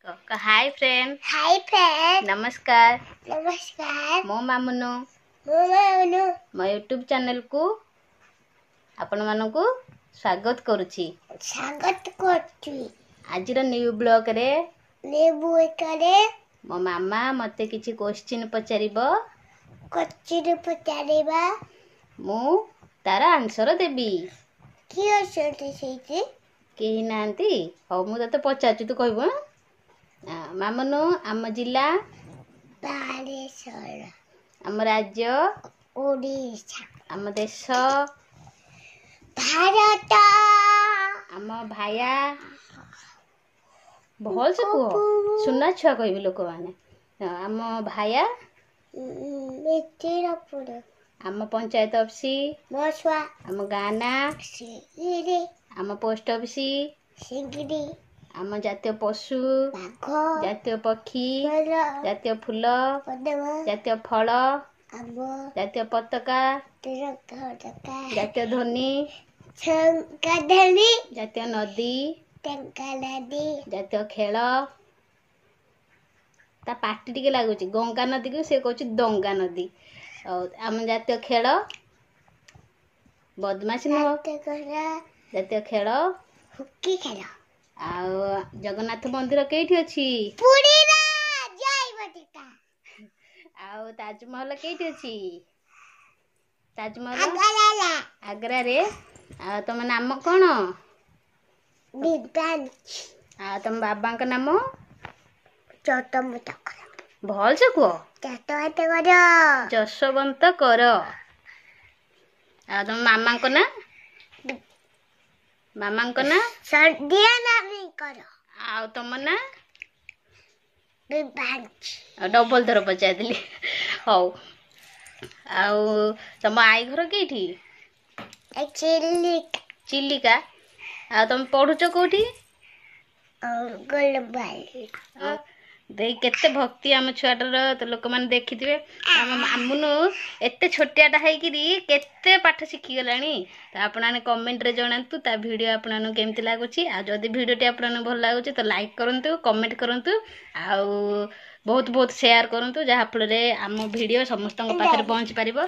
Hi friend. Hi friend. नमस्कार। नमस्कार। मो मामुनु मो यूट्यूब चैनल को आपण मानकु स्वागत करुछि। स्वागत करछि। आजिर न्यू ब्लॉग रे मो मामा मते किछि क्वेश्चन पचारिबो। मु तार आंसर देबी। की असते सेति केही नांती हो मु तते पचारछि तू कहबो। मामनु आम जिला बालेश्वर, आम राज्य ओडिशा, आम देश भारत, आम भाया भल से कुह सुना छुआ कहबी लोक माने आम भाया मितिरपुर, आम पंचायत ऑफिस मसुआ, आम गाना सिगिरी, आम पोस्ट ऑफिस सिगिरी, आम जातीय पशु बाघ, जातीय पक्षी जातीय फूल पद्म, जातीय फल आंब, जातीय पताका तिरंगा, जातीय ध्वनि शंकरधनी, जातीय नदी टंका नदी, जातीय खेल ता पार्टी टिके लागुची गंगा नदी को से कहूँ दंगा नदी। आम जातीय खेल बदमाशी नुह जातीय खेल हॉकी खेल। आ जगन्नाथ मंदिर केठी अछि? पुरी रा जय बटिका। आ ताजमहल केठी अछि? ताजमहल आग्रा रे। आ तुम नाम कौन? दिव्यांश। आ तुम बाबा का नाम? चौतमत कर। भल से कह। चौतमत कर। जसवंत कर। आ तुम मामा को ना? मामा को ना? संध्या नामी कर। आ तुम ना? दिव्यांश। डबल थर पचार दिली। हौ आउ तुम आई घर केठी? चिल्लिका। चिल्लिका। आ तुम पढ़ुच कोठी? गोलबाई। देख केते भक्ति आम छुआटर तो लोक मैंने देखिथिबे आम मामुनु एते छोटियाटा हैकिरी केते पाठ शिखी गलानी। तो आपने कमेंट रे जणांतु ता वीडियो आपन केमति लागुची। आ जदी वीडियोटी आपन भल लागुची तो लाइक करंतु कमेंट करंतु आ बहुत बहुत शेयर करंतु जहा फल रे आम वीडियो समस्त पाखरे पहुंच पारिबो।